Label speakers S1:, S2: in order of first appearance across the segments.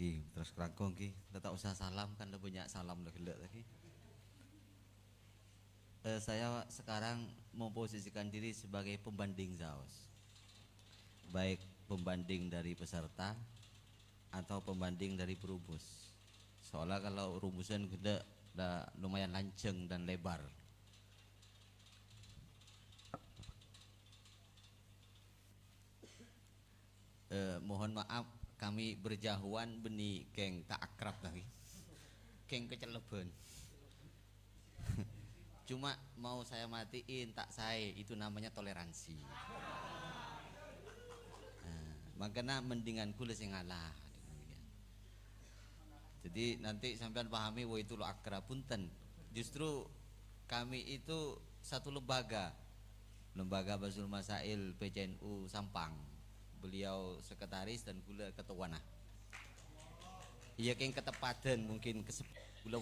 S1: Ki, terus kerangkong Ki, tak usah salam kan udah banyak salam udah gelek lagi. Saya sekarang memposisikan diri sebagai pembanding Zaos, baik pembanding dari peserta atau pembanding dari perumus. Soalnya kalau rumusan gede udah lumayan lanceng dan lebar. Mohon maaf kami berjahuan beni keng tak akrab lagi, keng keceleben. Cuma mau saya matiin tak saya, itu namanya toleransi. Makanya mendingan kula sing ngalah. Jadi nanti sampean pahami wah itu lo akrab punten. Justru kami itu satu lembaga Basul Masail PCNU Sampang. Beliau sekretaris dan kula ketua nah. Iya keng ketepadan mungkin kula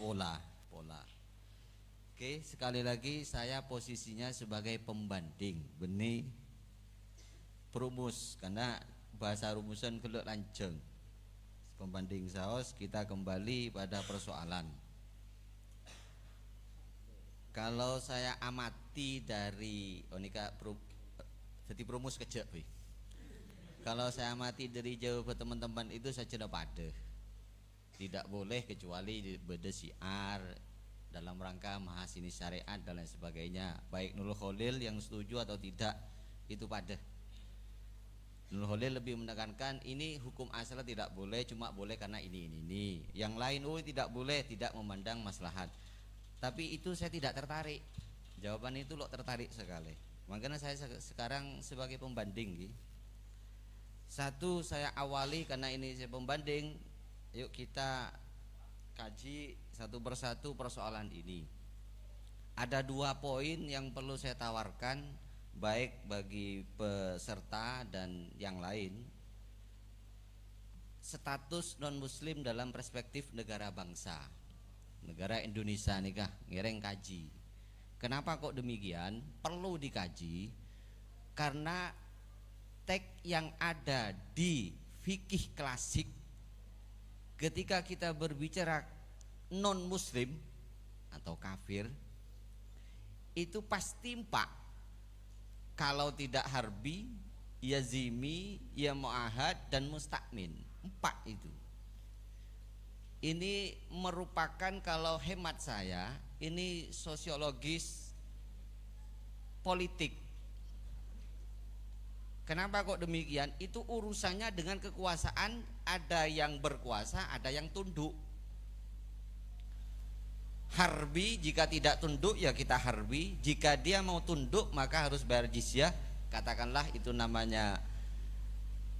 S1: pola. Oke, sekali lagi saya posisinya sebagai pembanding benih perumus karena bahasa rumusan keluk lanceng. Pembanding Zaos, kita kembali pada persoalan. Kalau saya amati dari jadi perumus kejak, kalau saya amati dari jauh ke teman-teman itu saya tidak pada. Tidak boleh kecuali beda syiar dalam rangka mahasiswa syariat dan lain sebagainya. Baik Nurul Khalil yang setuju atau tidak itu pada. Nurul Khalil lebih menekankan ini hukum asal tidak boleh, cuma boleh karena ini. Yang lain tidak boleh, tidak memandang maslahat. Tapi itu saya tidak tertarik. Jawaban itu lo tertarik sekali. Makanya saya sekarang sebagai pembanding. Satu saya awali karena ini saya pembanding. Yuk kita kaji satu persatu persoalan ini. Ada 2 poin yang perlu saya tawarkan baik bagi peserta dan yang lain. Status non muslim dalam perspektif negara bangsa, negara Indonesia nih kah ngereng kaji. Kenapa kok demikian? Perlu dikaji karena teks yang ada di fikih klasik ketika kita berbicara non muslim atau kafir itu pasti 4. Kalau tidak harbi, ya zimi, ya mu'ahad dan mustakmin. 4 itu. Ini merupakan kalau hemat saya ini sosiologis politik. Kenapa kok demikian? Itu urusannya dengan kekuasaan, ada yang berkuasa, ada yang tunduk. Harbi jika tidak tunduk ya kita harbi, jika dia mau tunduk maka harus bayar jizyah, katakanlah itu namanya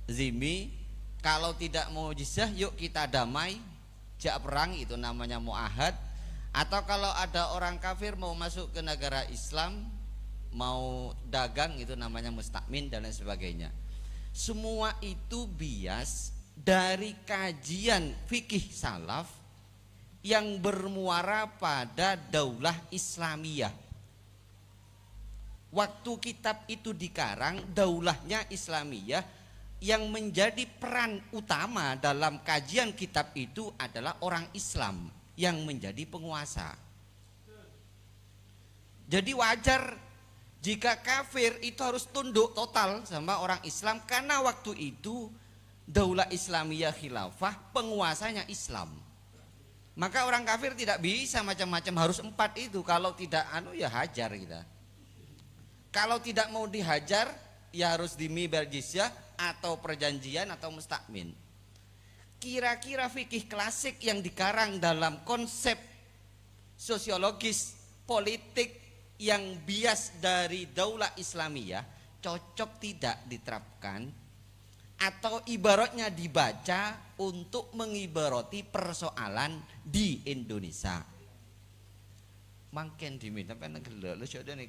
S1: zimi. Kalau tidak mau jizyah yuk kita damai, jak perang itu namanya muahad. Atau kalau ada orang kafir mau masuk ke negara Islam, mau dagang itu namanya mustakmin dan lain sebagainya. Semua itu bias dari kajian fikih salaf yang bermuara pada daulah Islamiyah. Waktu kitab itu dikarang, daulahnya Islamiyah, yang menjadi peran utama dalam kajian kitab itu adalah orang Islam yang menjadi penguasa. Jadi wajar jika kafir itu harus tunduk total sama orang Islam karena waktu itu daulah Islamiyah khilafah, penguasanya Islam. Maka orang kafir tidak bisa macam-macam, harus 4 itu. Kalau tidak ya hajar kita. Kalau tidak mau dihajar ya harus dimi berjizyah atau perjanjian atau mustakmin. Kira-kira fikih klasik yang dikarang dalam konsep sosiologis politik yang bias dari daulah Islamiyah cocok tidak diterapkan atau ibaratnya dibaca untuk mengibarati persoalan di Indonesia. Mangken diminta pengen gelek lu sudah nih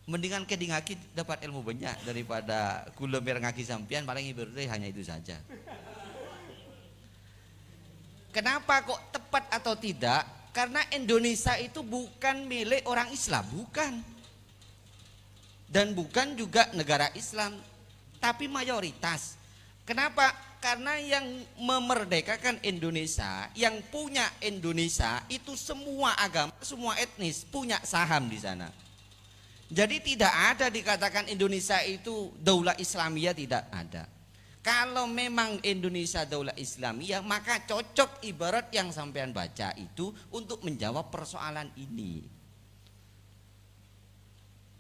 S1: mendingan ke ngaki dapat ilmu banyak daripada kula mer ngaki sampean paling ibaratnya hanya itu saja. Kenapa kok tepat atau tidak? Karena Indonesia itu bukan milik orang Islam, bukan. Dan bukan juga negara Islam, tapi mayoritas. Kenapa Karena yang memerdekakan Indonesia, yang punya Indonesia itu semua agama, semua etnis punya saham di sana. Jadi tidak ada dikatakan Indonesia itu daulah Islamiyah, tidak ada. Kalau memang Indonesia daulah Islamiyah, maka cocok ibarat yang sampean baca itu untuk menjawab persoalan ini.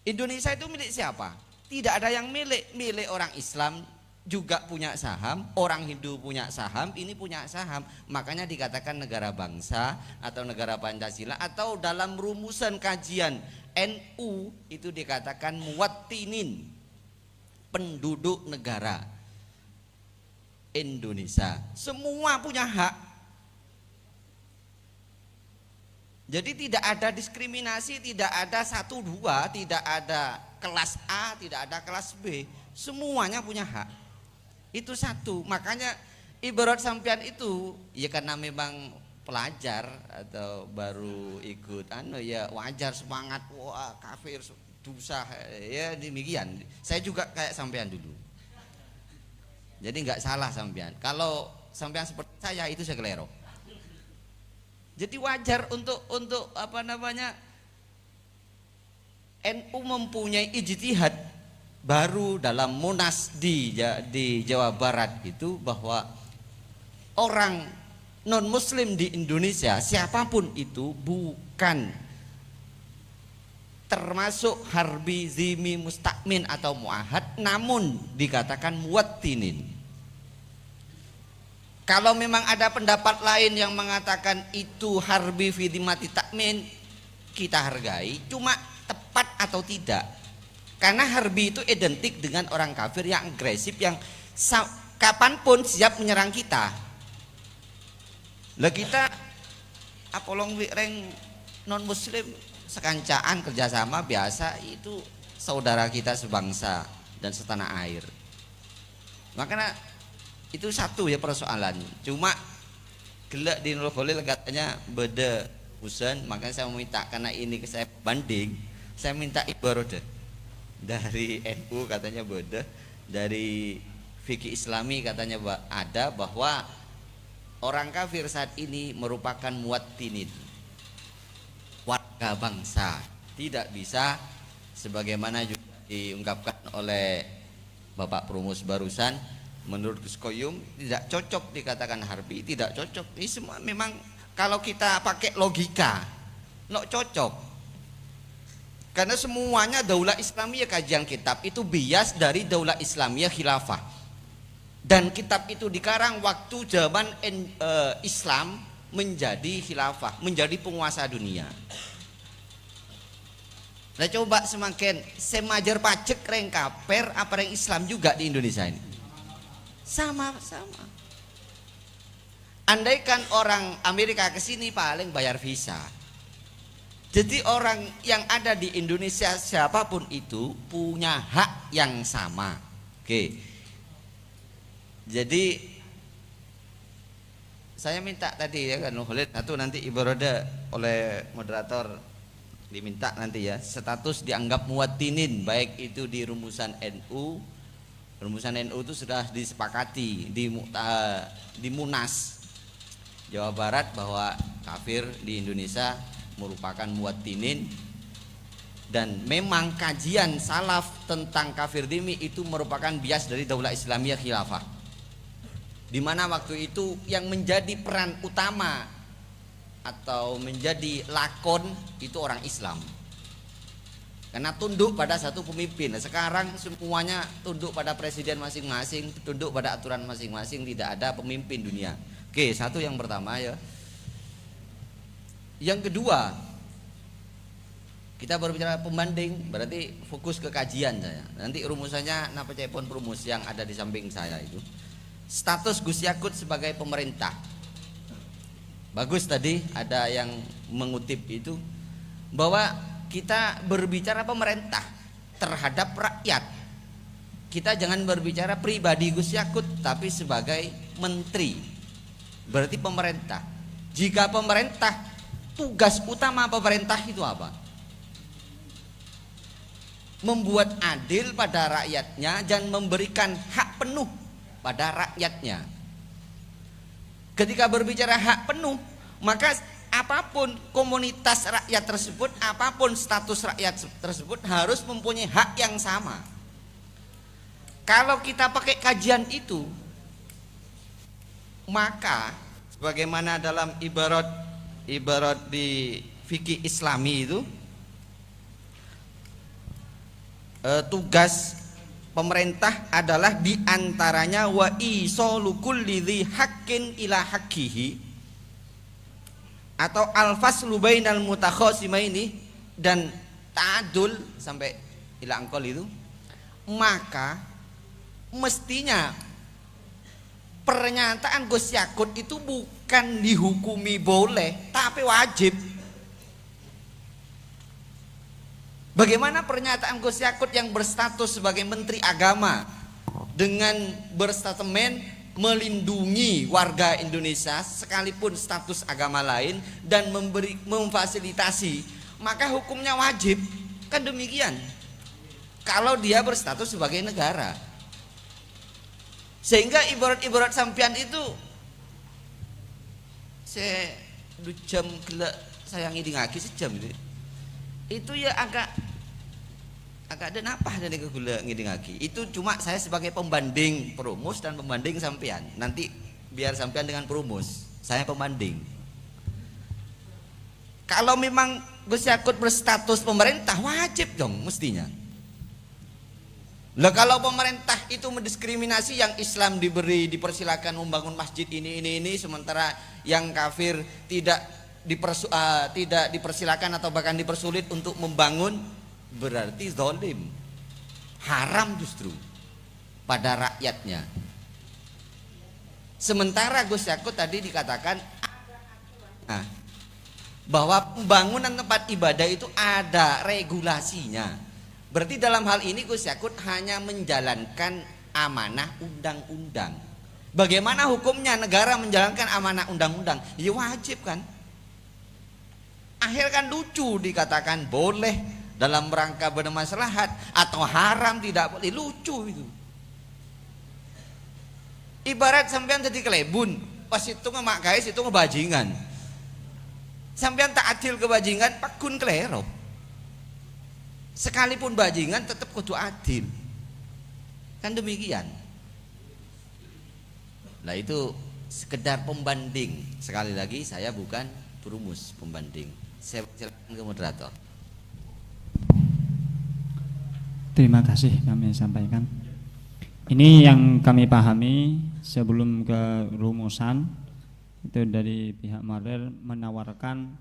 S1: Indonesia itu milik siapa? Tidak ada yang milik orang Islam juga punya saham, orang Hindu punya saham, ini punya saham. Makanya dikatakan negara bangsa atau negara Pancasila, atau dalam rumusan kajian NU itu dikatakan muwattinin, penduduk negara Indonesia. Semua punya hak. Jadi tidak ada diskriminasi, tidak ada 1, 2, tidak ada kelas A, tidak ada kelas B. Semuanya punya hak. Itu satu. Makanya ibarat sampean itu ya karena memang pelajar atau baru ikut ya wajar semangat, wah kafir dosa ya demikian. Saya juga kayak sampean dulu. Jadi nggak salah sampean. Kalau sampean seperti saya itu saya kelero. Jadi wajar untuk apa namanya, NU mempunyai ijtihad baru dalam Munas di Jawa Barat itu, bahwa orang non muslim di Indonesia siapapun itu bukan termasuk harbi, zimi, mustakmin atau muahad, namun dikatakan muwattinin. Kalau memang ada pendapat lain yang mengatakan itu harbi fi dhimati takmin, kita hargai, cuma tepat atau tidak. Karena harbi itu identik dengan orang kafir yang agresif, yang kapanpun siap menyerang kita. Lah kita apolong wireng non muslim sekancaan kerjasama biasa, itu saudara kita sebangsa dan setanah air. Makanya itu satu ya persoalan. Cuma gelak di Nurul Khalil katanya beda usen, makanya saya meminta, karena ini saya banding, saya minta ibarat dari NU katanya beda, dari fikih Islami katanya ada, bahwa orang kafir saat ini merupakan muwattinin, warga bangsa, tidak bisa sebagaimana juga diungkapkan oleh Bapak Prumus barusan, menurut Gus Koyum tidak cocok dikatakan harbi, tidak cocok. Ini semua memang kalau kita pakai logika nggak cocok, karena semuanya daulah Islamiyah. Kajian kitab itu bias dari daulah Islamiyah khilafah, dan kitab itu dikarang waktu zaman Islam menjadi khilafah, menjadi penguasa dunia. Nah coba semakin semajer pajak reng kaper apa reng Islam juga di Indonesia ini sama-sama. Andaikan orang Amerika ke sini paling bayar visa. Jadi orang yang ada di Indonesia siapapun itu punya hak yang sama. Oke. Jadi saya minta tadi ya kan Khalid, atau nanti ibaratnya oleh moderator diminta nanti ya, status dianggap muwattinin, baik itu di rumusan NU. Rumusan NU itu sudah disepakati di Munas Jawa Barat bahwa kafir di Indonesia merupakan muwattinin, dan memang kajian salaf tentang kafir dhimmi itu merupakan bias dari daulah Islamiyah khilafah, di mana waktu itu yang menjadi peran utama atau menjadi lakon itu orang Islam, karena tunduk pada satu pemimpin. Sekarang semuanya tunduk pada presiden masing-masing, tunduk pada aturan masing-masing, tidak ada pemimpin dunia. Oke, satu yang pertama ya. Yang kedua, kita berbicara pembanding, berarti fokus ke kajian saya. Nanti rumusannya napa cepon perumus yang ada di samping saya itu. Status Gus Yakut sebagai pemerintah. Bagus tadi ada yang mengutip itu, bahwa kita berbicara pemerintah terhadap rakyat. Kita jangan berbicara pribadi Gus Yakut, tapi sebagai menteri. Berarti pemerintah. Jika pemerintah, tugas utama pemerintah itu apa? Membuat adil pada rakyatnya dan memberikan hak penuh pada rakyatnya. Ketika berbicara hak penuh, maka apapun komunitas rakyat tersebut, apapun status rakyat tersebut harus mempunyai hak yang sama. Kalau kita pakai kajian itu, maka sebagaimana dalam ibarat di fikih Islami itu, tugas pemerintah adalah diantaranya wa isolul kulli haqqin ila haqqihi, atau al-faslu bainal mutakhasimaini, dan ta'adul sampai ila angkol itu. Maka mestinya pernyataan Gus Yakut itu bukan dihukumi boleh, tapi wajib. Bagaimana pernyataan Gus Yakut yang berstatus sebagai Menteri Agama dengan berstatemen melindungi warga Indonesia sekalipun status agama lain dan memfasilitasi, maka hukumnya wajib. Kan demikian kalau dia berstatus sebagai negara. Sehingga ibarat-ibarat sampean itu saya 2 jam gelek saya ngidingake sejam itu ya agak ada apa dari kegula ngidingake. Itu cuma saya sebagai pembanding perumus dan pembanding sampean. Nanti biar sampean dengan perumus, saya pembanding. Kalau memang Gus Yakut berstatus pemerintah, wajib dong mestinya. Lah kalau pemerintah itu mendiskriminasi, yang Islam dipersilakan membangun masjid ini, sementara yang kafir tidak dipersilakan atau bahkan dipersulit untuk membangun, berarti zalim, haram justru pada rakyatnya. Sementara Gus Yakut tadi dikatakan bahwa pembangunan tempat ibadah itu ada regulasinya. Berarti dalam hal ini Gus Yakut hanya menjalankan amanah undang-undang. Bagaimana hukumnya negara menjalankan amanah undang-undang? Ya wajib kan. Akhir kan lucu dikatakan boleh dalam rangka bermaslahat atau haram tidak boleh, lucu itu. Ibarat sampean jadi kelebun, pas itu ngemak guys itu ngebajingan. Sampean tak adil kebajingan, pakun kelero. Sekalipun bajingan tetap kudu adil. Kan demikian. Nah itu sekedar pembanding. Sekali lagi saya bukan perumus, pembanding. Saya silakan ke moderator.
S2: Terima kasih kami sampaikan. Ini yang kami pahami sebelum ke rumusan itu dari pihak Marel menawarkan